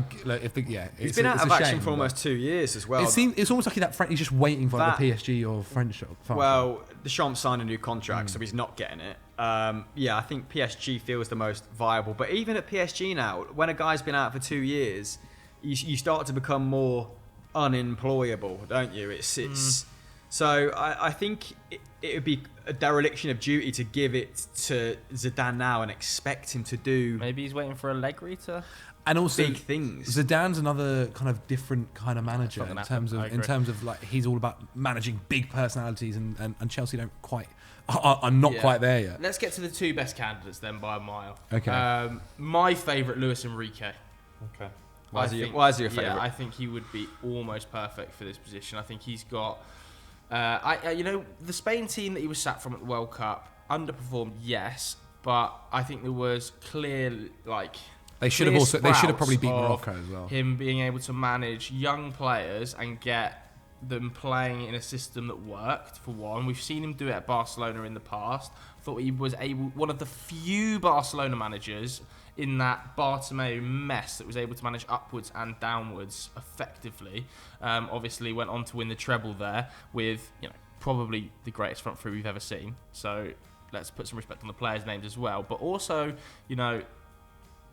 he's been out of action for almost 2 years as well. It's almost like he's just waiting for the PSG or French. Well, Deschamps signed a new contract, so he's not getting it. I think PSG feels the most viable. But even at PSG now, when a guy's been out for 2 years, you start to become more unemployable, don't you? So I think it would be a dereliction of duty to give it to Zidane now and expect him to do. Maybe he's waiting for Allegri to. And also big things. Zidane's another kind of different kind of manager in terms of like he's all about managing big personalities, and Chelsea don't quite are not quite there yet. Let's get to the 2 best candidates then by a mile. Okay. My favourite, Luis Enrique. Okay. Why is he your favourite? Yeah, I think he would be almost perfect for this position. I think he's got. The Spain team that he was sacked from at the World Cup underperformed, yes, but I think there was clear they should have probably beaten Morocco as well. Him being able to manage young players and get them playing in a system that worked. For one, we've seen him do it at Barcelona in the past. I thought he was one of the few Barcelona managers in that Bartomeu mess that was able to manage upwards and downwards effectively. Obviously went on to win the treble there with probably the greatest front three we've ever seen. So let's put some respect on the players' names as well. But also,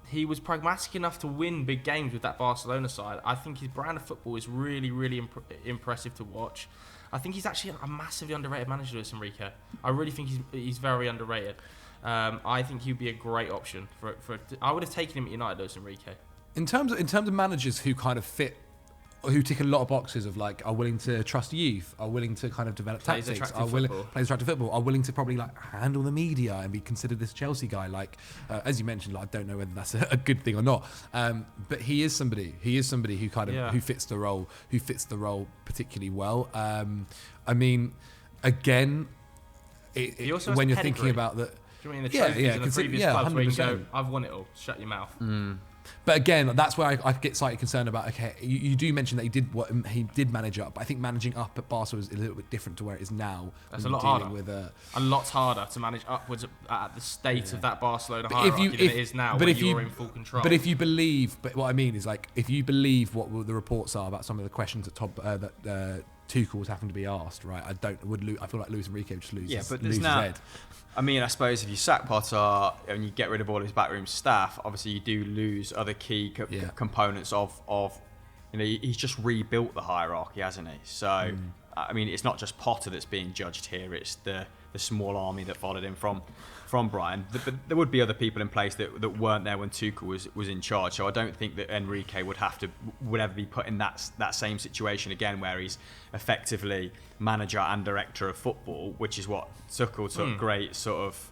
he was pragmatic enough to win big games with that Barcelona side. I think his brand of football is really, really impressive to watch. I think he's actually a massively underrated manager, Luis Enrique. I really think he's very underrated. I think he'd be a great option for. I would have taken him at United, Luis Enrique. In terms of managers who kind of fit who tick a lot of boxes of like are willing to trust youth, are willing to kind of develop tactics, plays attractive football, are willing to probably like handle the media and be considered this Chelsea guy. Like as you mentioned, like, I don't know whether that's a good thing or not, but he is somebody who kind of who fits the role particularly well. I mean, again, when you're thinking about the. Do you mean the trophies in the previous clubs 100%. where you go, I've won it all, shut your mouth. But again, that's where I get slightly concerned about. Okay, you do mention that he did manage up, but I think managing up at Barca was a little bit different to where it is now. That's a lot harder. A lot harder to manage upwards at the state of that Barcelona hierarchy than it is now, when you're in full control. But if you believe, but what I mean is like, if you believe what the reports are about some of the questions that Tuchel was having to be asked, right? I feel like Luis Enrique would just lose his head. I mean, I suppose if you sack Potter and you get rid of all his backroom staff, obviously you do lose other key components of he's just rebuilt the hierarchy, hasn't he? So, I mean, it's not just Potter that's being judged here; it's the small army that followed him from Brighton. But there would be other people in place that weren't there when Tuchel was in charge. So I don't think that Enrique would ever be put in that same situation again, where he's effectively manager and director of football, which is what Tuchel took great sort of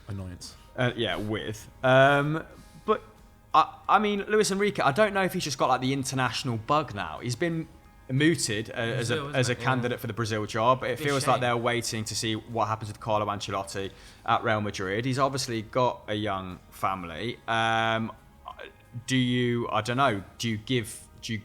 annoyance. With. But I mean, Luis Enrique, I don't know if he's just got like the international bug now. He's been mooted as a candidate for the Brazil job. It feels like they're waiting to see what happens with Carlo Ancelotti at Real Madrid. He's obviously got a young family. Do you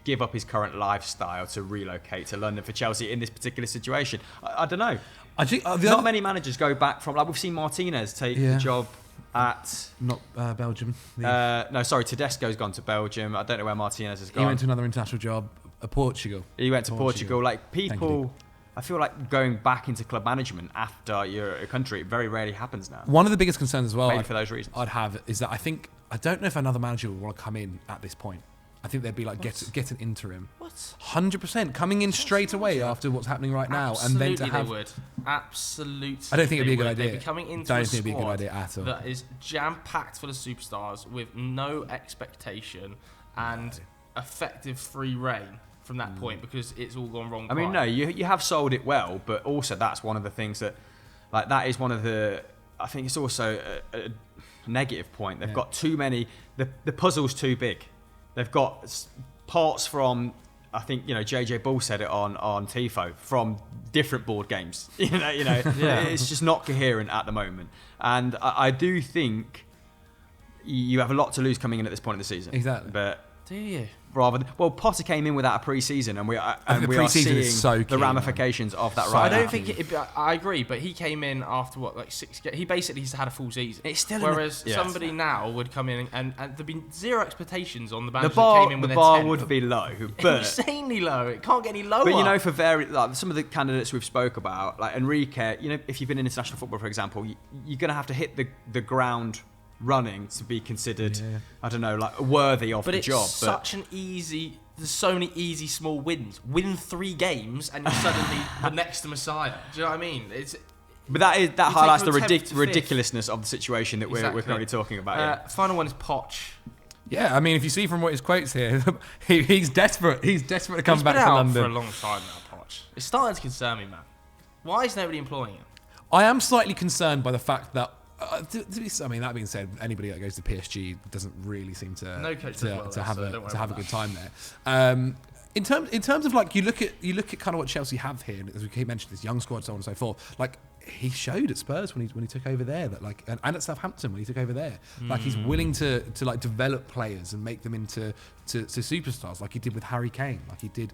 give up his current lifestyle to relocate to London for Chelsea in this particular situation? I don't know. I think not many managers go back from, like, we've seen Martinez take the job at Belgium. Tedesco's gone to Belgium. I don't know where Martinez has gone. He went to another international job. Portugal. He went to Portugal. Like, people, I feel like going back into club management after you're a country, it very rarely happens now. One of the biggest concerns as well, maybe for those reasons, I'd have is that I don't know if another manager would want to come in at this point. I think they'd be like, get an interim. What? 100% coming in straight away after what's happening right now, and then to have. They would. Absolutely. I don't think it'd be a good idea. They'd be coming into a squad that is jam-packed full of superstars with no expectation and effective free reign from that point, because it's all gone wrong. I mean, no, you have sold it well, but also that's one of the things that, like, that is one of the. I think it's also a negative point. They've got too many. The puzzle's too big. They've got parts from, I think, JJ Bull said it on Tifo, from different board games. It's just not coherent at the moment. And I do think you have a lot to lose coming in at this point of the season. Exactly. But do you? Potter came in without a pre-season, and we are seeing the ramifications of that. I don't think I agree, but he came in after like 6 games. He basically had a full season. It's still whereas somebody now would come in and there'd be zero expectations on the manager. The bar would be low, but insanely low. It can't get any lower. But for some of the candidates we've spoke about, like Enrique, if you've been in international football, for example, you're going to have to hit the ground running to be considered, I don't know, like worthy of the job. There's so many easy small wins. Win 3 games and you're suddenly the next Messiah. Do you know what I mean? But that highlights the ridiculousness of the situation that we're currently talking about. Final one is Poch. Yeah, I mean, if you see from what his quotes here, he's desperate. He's desperate to come back to London. For a long time now, Poch. It's starting to concern me, man. Why is nobody employing him? I am slightly concerned by the fact that. I mean, that being said, anybody that goes to PSG doesn't really seem to have a good time there. In terms of like you look at kind of what Chelsea have here, as we keep mentioning, this young squad, so on and so forth. Like, he showed at Spurs when he took over there that like, and at Southampton when he took over there, like he's willing to like develop players and make them into superstars, like he did with Harry Kane, like he did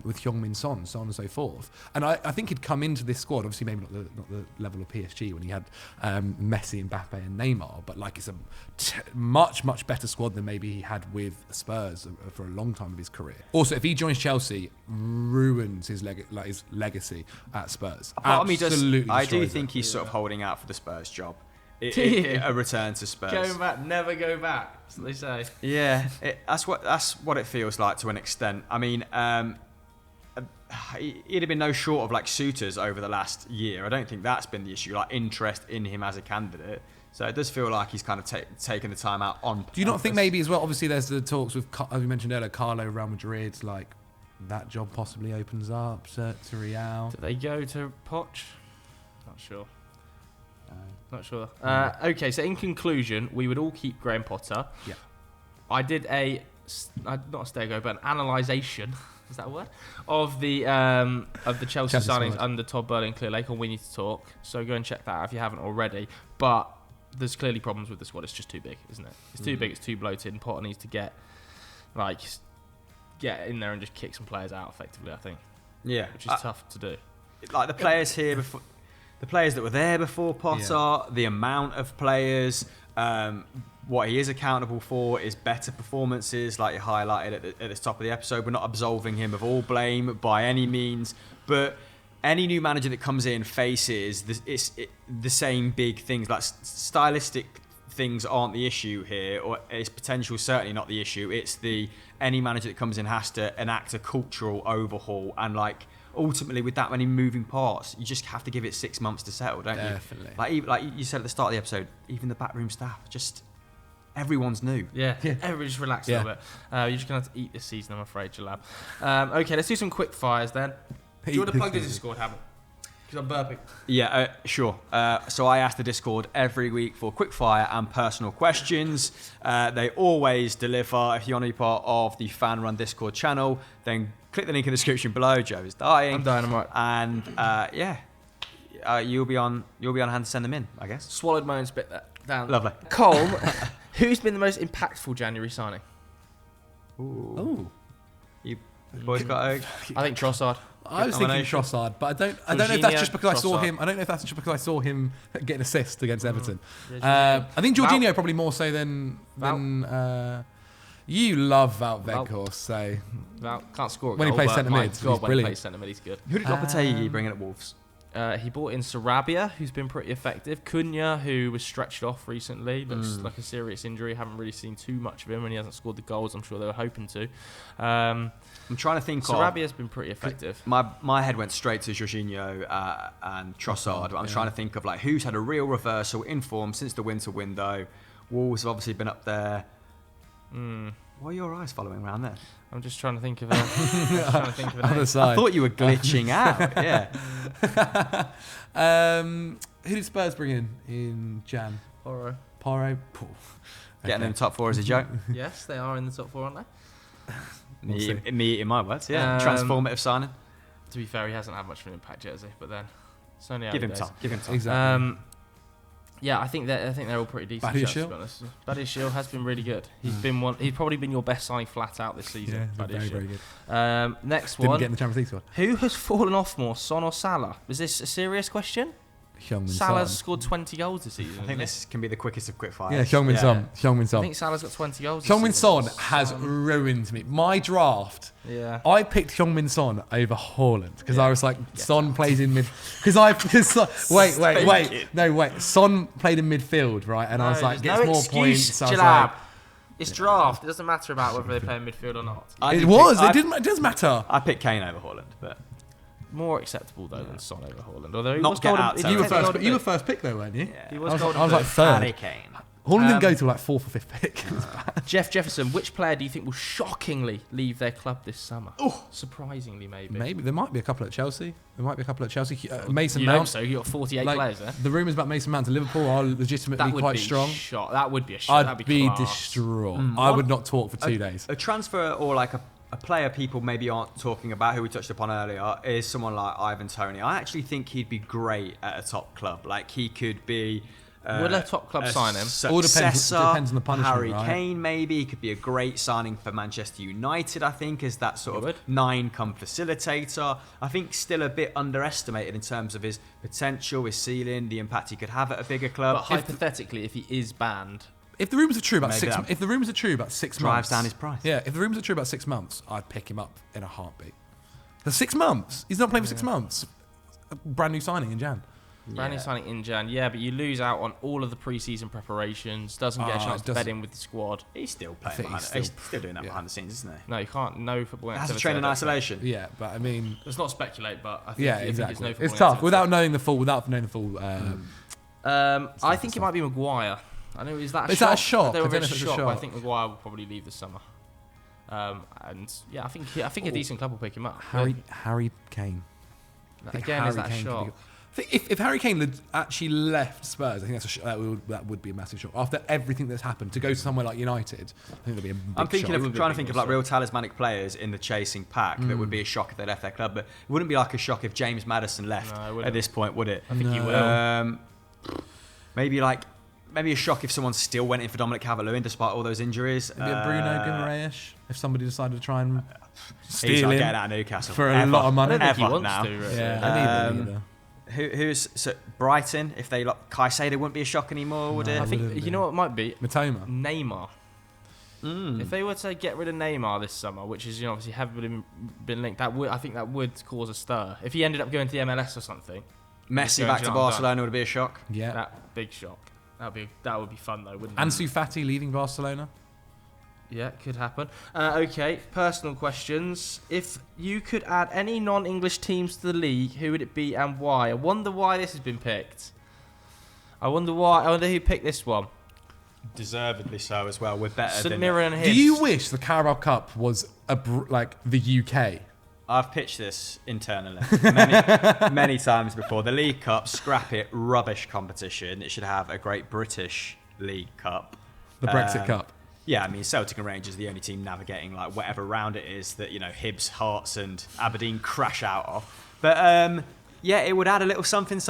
with Heung-min Son, so on and so forth. And I think he'd come into this squad, obviously maybe not the level of PSG when he had Messi, Mbappe, and Neymar, but like it's a much better squad than maybe he had with Spurs for a long time of his career. Also, if he joins Chelsea, ruins his legacy at Spurs. Absolutely. I do think he's sort of holding out for the Spurs job. A return to Spurs. Going back, never go back. That's what they say. Yeah, that's what it feels like to an extent. I mean, he'd have been no short of like suitors over the last year. I don't think that's been the issue, like interest in him as a candidate. So it does feel like he's kind of taken the time out on purpose. Do you not think maybe as well, obviously there's the talks with, as we mentioned earlier, Carlo, Real Madrid, like that job possibly opens up to Real. Do they go to Poch? Not sure. Not sure. Okay, so in conclusion, we would all keep Graham Potter. Yeah. I did not a stego, but an analysation. Is that a word? Of the Chelsea signings under Todd Boehly and Clear Lake on We Need to Talk. So go and check that out if you haven't already. But there's clearly problems with the squad. It's just too big, isn't it? It's too big. It's too bloated. And Potter needs to get in there and just kick some players out effectively, I think. Yeah. Which is tough to do. Like the players here before, the players that were there before Potter, the amount of players, what he is accountable for is better performances, like you highlighted at the top of the episode. We're not absolving him of all blame by any means, but any new manager that comes in faces the same big things. Like stylistic things aren't the issue here, or its potential certainly not the issue. It's any manager that comes in has to enact a cultural overhaul, and like ultimately with that many moving parts, you just have to give it 6 months to settle, don't you? Definitely. Like you said at the start of the episode, even the backroom staff, just everyone's new. Yeah. Everybody just relax a little bit. You're just going to have to eat this season, I'm afraid, Jalab. Okay, let's do some quick fires then. Do you want to plug the Discord, Hammer? Because I'm burping. Yeah, sure. So I ask the Discord every week for quickfire and personal questions. They always deliver. If you want to be part of the fan-run Discord channel, then click the link in the description below. Joe is dying. I'm dying, I'm right. And you'll be on hand to send them in, I guess. Swallowed my own spit there. Down. Lovely. Cole, who's been the most impactful January signing? Ooh. You boys got a... I think Trossard. I was thinking Trossard, but I don't know if that's just because I saw him. I don't know if that's just because I saw him get an assist against Everton. I think Jorginho probably more so than you love Wout Weghorst, so can't score a when goal, he plays centre mid. He's brilliant. When he plays centre mid, he's good. Who did Lopetegui bring in at Wolves? He brought in Sarabia, who's been pretty effective. Cunha, who was stretched off recently, looks like a serious injury. Haven't really seen too much of him, and he hasn't scored the goals I'm sure they were hoping to. I'm trying to think. Sarabia's been pretty effective. My head went straight to Jorginho and Trossard. But I'm trying to think of like who's had a real reversal in form since the winter window. Wolves have obviously been up there. Why are your eyes following around there? I'm just trying to think of a Other side. I thought you were glitching out. Yeah. Who did Spurs bring in Jan? Porro. Getting in the top 4 is a joke. Yes, they are in the top 4, aren't they? Me in my words, yeah. Transformative signing. To be fair, he hasn't had much of an impact yet, has he? But then it's only Give him time. Exactly. Yeah, I think they're all pretty decent. Badiashile has been really good. He's probably been your best signing flat out this season. Yeah, very, very good. Next Didn't one. get in the Champions League squad. Who has fallen off more, Son or Salah? Is this a serious question? Salah's scored 20 goals this season. I think this can be the quickest of quickfire. Yeah, Heung-min Son. I think Salah's got 20 goals. Heung-min Son has ruined me. My draft. Yeah. I picked Heung-min Son over Haaland because I was like, Son plays in mid. Wait. Son played in midfield, right? And I was like, gets more points. So it's draft. It doesn't matter about whether they play in midfield or not. It does matter. I picked Kane over Haaland, but. More acceptable though than Son over Haaland. Although you were first pick though, weren't you? Yeah. He was I was like third. Harry Kane. Haaland didn't go to like 4th or 5th pick. Jeff Jefferson, which player do you think will shockingly leave their club this summer? Oh, surprisingly, maybe. Maybe there might be a couple at Chelsea. Mason you Mount. Hope so you got 48 players there. The rumours about Mason Mount to Liverpool are legitimately quite strong. That would be a shot. I'd be distraught. I would not talk for 2 days. A transfer or like a player people maybe aren't talking about, who we touched upon earlier, is someone like Ivan Toney. I actually think he'd be great at a top club. Like he could be. Will a top club sign him? All depends on the punishment. Harry right? Kane, maybe. He could be a great signing for Manchester United, I think, as that sort of 9-come facilitator. I think still a bit underestimated in terms of his potential, his ceiling, the impact he could have at a bigger club. But hypothetically, if he is banned. If the rumours are true about 6 months, drives down his price. Yeah, if the rumours are true about 6 months, I'd pick him up in a heartbeat. For 6 months, he's not playing for 6 months. A brand new signing in Jan. Brand new signing in Jan, yeah, but you lose out on all of the pre-season preparations. Doesn't get a chance to bed in with the squad. He's still playing he's still doing that behind the scenes, isn't he? No, you can't. No football. Has to train in isolation. Yeah, but I mean, let's not speculate. But I think exactly. It's tough without knowing the full. I think it might be Maguire. I know is that a shock? Is that a shock? I don't know if it's a shock. But I think Maguire will probably leave this summer. And yeah, I think a decent club will pick him up. Harry Kane. Again, is that a shock? I think if Harry Kane had actually left Spurs, I think that would be a massive shock. After everything that's happened, to go to somewhere like United, I think that'd be a big shock. I'm trying to think of like real talismanic players in the chasing pack that would be a shock if they left their club, but it wouldn't be like a shock if James Maddison left at this point, would it? I think he will. Maybe a shock if someone still went in for Dominic Calvert-Lewin despite all those injuries. Maybe a Bruno Guimaraes if somebody decided to try and steal him getting out of Newcastle for a lot of money. I don't think he wants to. Really. Yeah, I need Who's Brighton? If they Caicedo wouldn't be a shock anymore, would it? I think you know what it might be. Matoma. Neymar. If they were to get rid of Neymar this summer, which is obviously heavily been linked, I think that would cause a stir. If he ended up going to the MLS or something, Messi back to Barcelona would be a shock. Yeah, that big shock. That would be fun though, wouldn't it? Ansu Fati leaving Barcelona. Yeah, could happen. Okay, personal questions. If you could add any non-English teams to the league, who would it be and why? I wonder why this has been picked. I wonder who picked this one. Deservedly so as well. We're better than... Simeone and Do you wish the Carabao Cup was like the UK? I've pitched this internally many times before. The League Cup, scrap it, rubbish competition. It should have a great British League Cup. The Brexit Cup. Yeah, I mean, Celtic and Rangers are the only team navigating like whatever round it is that, Hibs, Hearts and Aberdeen crash out of. But, yeah, it would add a little something.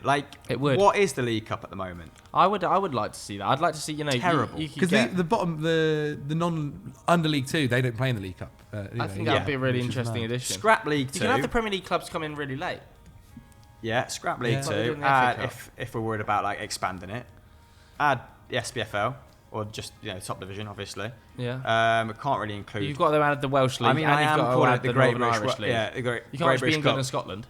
Like, it would. What is the League Cup at the moment? I would like to see that. I'd like to see, terrible. Because the bottom, the under League 2, they don't play in the League Cup. I think that'd be a really interesting addition. Scrap League 2. You can have the Premier League clubs come in really late. Yeah, scrap League 2. If we're worried about like expanding it, add the SPFL. Or just top division, obviously. Yeah. We can't really include. You've got to add the Welsh League. I mean, I am calling it the Great Irish League. Yeah, the Great You can't just be British England Cup. and Scotland.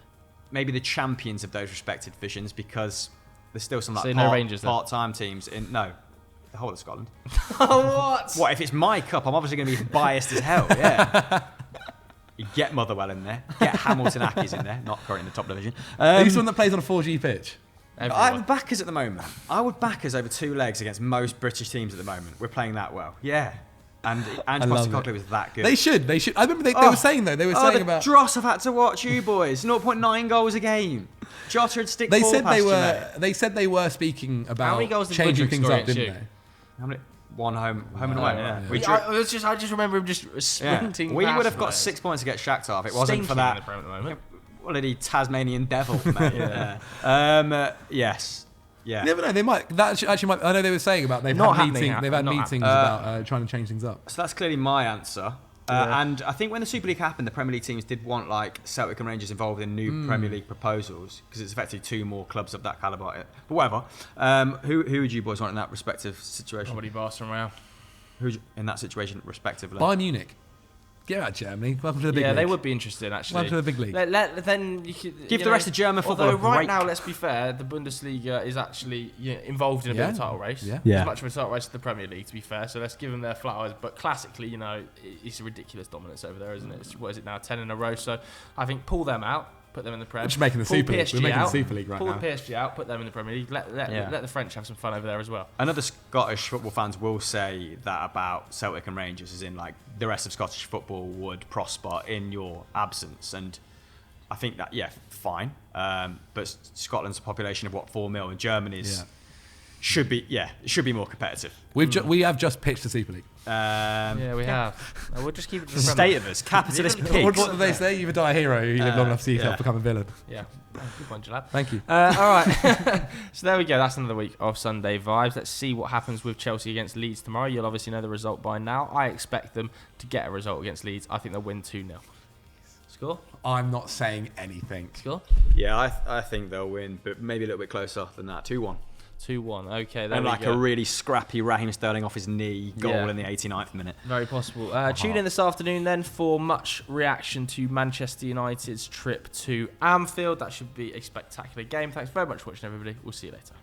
Maybe the champions of those respected divisions, because there's still some like part-time teams in the whole of Scotland. What? What if it's my cup? I'm obviously going to be biased as hell. Yeah. You get Motherwell in there. Get Hamilton Accies in there. Not currently in the top division. Who's the one that plays on a 4G pitch? I would back us at the moment. I would back us over 2 legs against most British teams at the moment. We're playing that well. Yeah. And Ange Postecoglou was that good. They should. I remember they were saying though. They were saying about Dross have had to watch you boys. 0.9 goals a game. Jota and stick. They said they were speaking about changing things up, didn't they? How many? One home and away. Yeah. I just remember him just sprinting. We would have got 6 points against Shakhtar if it wasn't for that. What did he? Tasmanian devil. Yes. Yeah. Never know. They might. That actually might. I know they were saying about they've had meetings about trying to change things up. So that's clearly my answer. And I think when the Super League happened, the Premier League teams did want like Celtic and Rangers involved in new Premier League proposals because it's effectively 2 more clubs of that calibre. But whatever. Who would you boys want in that respective situation? Probably Barcelona. Who in that situation respectively? Bayern Munich. Get out, Germany. Welcome to the big league. Yeah, they would be interested actually. Welcome to the big league. Then you could give the rest of German football a break. Right now, let's be fair, the Bundesliga is actually involved in a bit of a title race. Yeah. As much of a title race as the Premier League, to be fair. So let's give them their flowers. But classically, it's a ridiculous dominance over there, isn't it? What is it now? 10 in a row. So I think pull them out. Put them in the Premier League. We're making the Super League. We're making the Super League right now. Pull the PSG out. Put them in the Premier League. Let the French have some fun over there as well. Another Scottish football fans will say that about Celtic and Rangers, as in like the rest of Scottish football would prosper in your absence, and I think that fine. But Scotland's a population of 4 million, and Germany's should be more competitive. We have just pitched the Super League. We have. We'll just keep it to the state of us, capitalist pigs. What do they say? You either die a hero, or you live long enough to see yourself become a villain. Yeah. Good one, Jalab. Thank you. All right. So there we go. That's another week of Sunday Vibes. Let's see what happens with Chelsea against Leeds tomorrow. You'll obviously know the result by now. I expect them to get a result against Leeds. I think they'll win 2-0. Score? I'm not saying anything. Score? Yeah, I think they'll win, but maybe a little bit closer than that. 2-1. 2-1. Okay, there and we like go. a really scrappy Raheem Sterling off his knee goal in the 89th minute. Very possible. Tune in this afternoon then for much reaction to Manchester United's trip to Anfield. That should be a spectacular game. Thanks very much for watching, everybody. We'll see you later.